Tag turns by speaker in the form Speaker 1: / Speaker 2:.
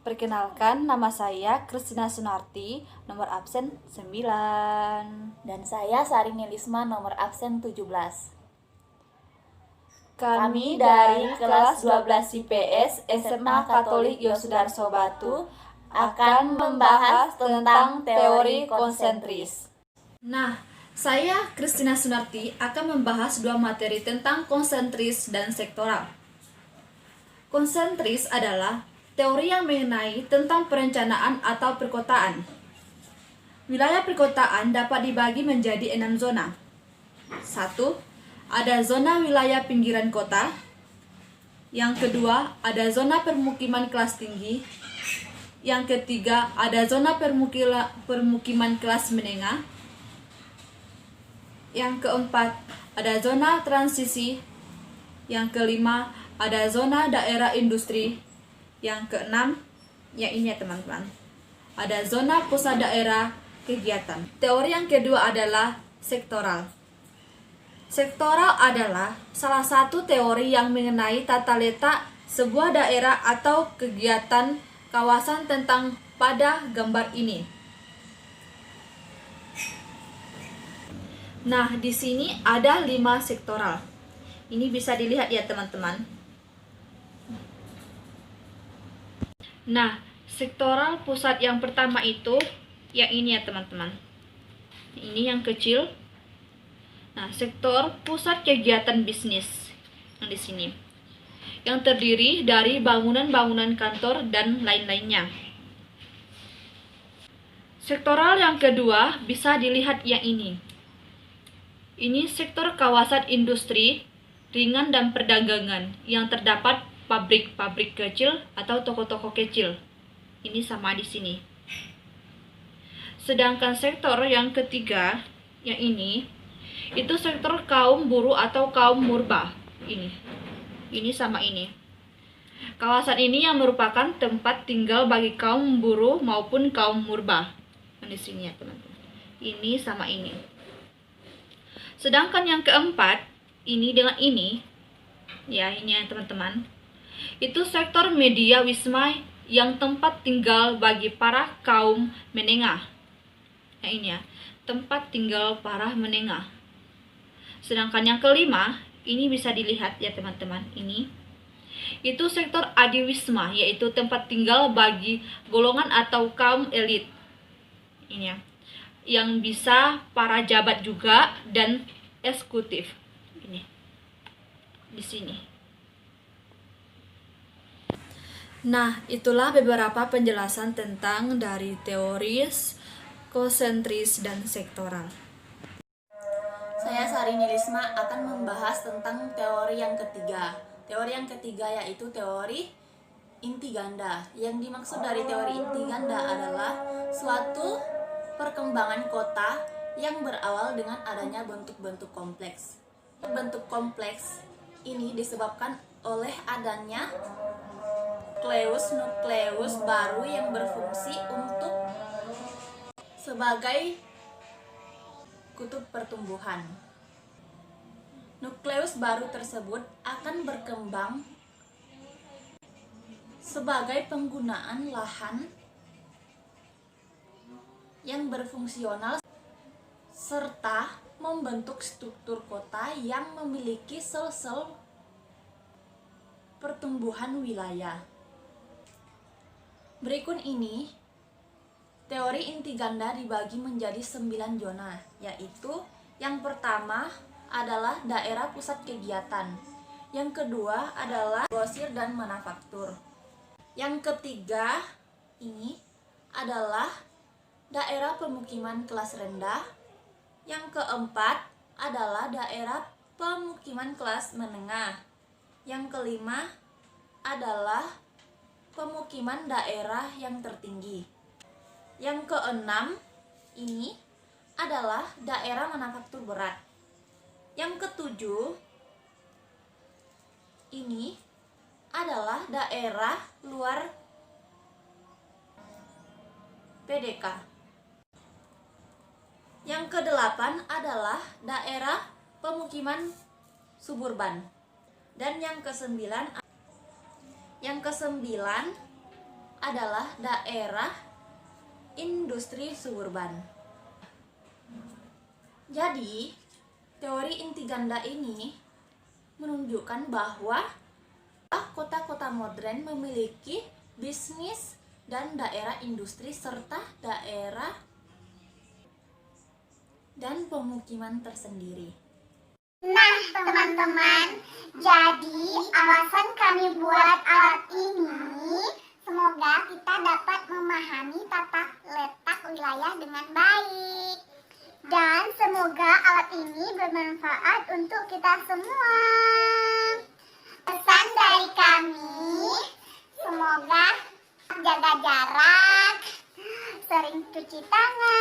Speaker 1: Perkenalkan, nama saya Kristina Sunarti, nomor absen 9.
Speaker 2: Dan saya Sarini Lisma, nomor absen 17.
Speaker 1: Kami dari kelas 12 IPS SMA Katolik Yosudarso Batu akan membahas tentang teori konsentris. Nah, saya Kristina Sunarti akan membahas dua materi tentang konsentris dan sektoral. Konsentris adalah teori yang mengenai tentang perencanaan atau perkotaan. Wilayah perkotaan dapat dibagi menjadi 6 zona. 1. Ada zona wilayah pinggiran kota. Yang kedua, ada zona permukiman kelas tinggi. Yang ketiga, ada zona permukiman kelas menengah. Yang keempat, ada zona transisi. Yang kelima, ada zona daerah industri. Yang keenam, ya ini ya teman-teman, ada zona pusat daerah kegiatan. Teori yang kedua adalah sektoral. Sektoral adalah salah satu teori yang mengenai tata letak sebuah daerah atau kegiatan kawasan tentang pada gambar ini. Nah, di sini ada 5 sektoral. Ini bisa dilihat ya teman-teman. Nah, sektoral pusat yang pertama itu yang ini ya teman-teman. Ini yang kecil. Nah, sektor pusat kegiatan bisnis yang di sini, yang terdiri dari bangunan-bangunan kantor dan lain-lainnya. Sektoral yang kedua bisa dilihat yang ini. Ini sektor kawasan industri, ringan dan perdagangan yang terdapat pabrik-pabrik kecil atau toko-toko kecil. Ini sama di sini. Sedangkan sektor yang ketiga, yang ini, itu sektor kaum buruh atau kaum murba. Ini sama ini. Kawasan ini yang merupakan tempat tinggal bagi kaum buruh maupun kaum murba. Di sini ya teman-teman. Ini sama ini. Sedangkan yang keempat, ini dengan ini, ya ini ya teman-teman. Itu sektor media wisma yang tempat tinggal bagi para kaum menengah. Nah ini ya, tempat tinggal para menengah. Sedangkan yang kelima, ini bisa dilihat ya teman-teman, ini. Itu sektor adiwisma, yaitu tempat tinggal bagi golongan atau kaum elit. Ini ya, yang bisa para jabat juga dan eksekutif. Ini. Di sini. Nah, itulah beberapa penjelasan tentang dari teoris, konsentris, dan sektoral.
Speaker 2: Saya Sarini Lisma akan membahas tentang teori yang ketiga. Teori yang ketiga yaitu teori inti ganda. Yang dimaksud dari teori inti ganda adalah suatu perkembangan kota yang berawal dengan adanya bentuk-bentuk kompleks. Bentuk kompleks ini disebabkan oleh adanya nukleus baru yang berfungsi untuk sebagai kutub pertumbuhan. Nukleus baru tersebut akan berkembang sebagai penggunaan lahan yang berfungsional serta membentuk struktur kota yang memiliki sel-sel pertumbuhan wilayah. Berikut ini teori inti ganda dibagi menjadi 9 zona, yaitu yang pertama adalah daerah pusat kegiatan, yang kedua adalah grosir dan manufaktur, yang ketiga ini adalah daerah pemukiman kelas rendah, yang keempat adalah daerah pemukiman kelas menengah, yang kelima adalah pemukiman daerah yang tertinggi. Yang keenam ini adalah daerah manufaktur berat. Yang ketujuh ini adalah daerah luar PDK. Yang kedelapan adalah daerah pemukiman suburban. Dan yang kesembilan adalah daerah industri suburban. Jadi, teori inti ganda ini menunjukkan bahwa kota-kota modern memiliki bisnis dan daerah industri serta daerah dan pemukiman tersendiri.
Speaker 3: Nah, teman-teman, jadi alasan kami buat alat ini semoga kita dapat memahami tata letak wilayah dengan baik. Dan semoga alat ini bermanfaat untuk kita semua. Pesan dari kami, semoga jaga jarak, sering cuci tangan,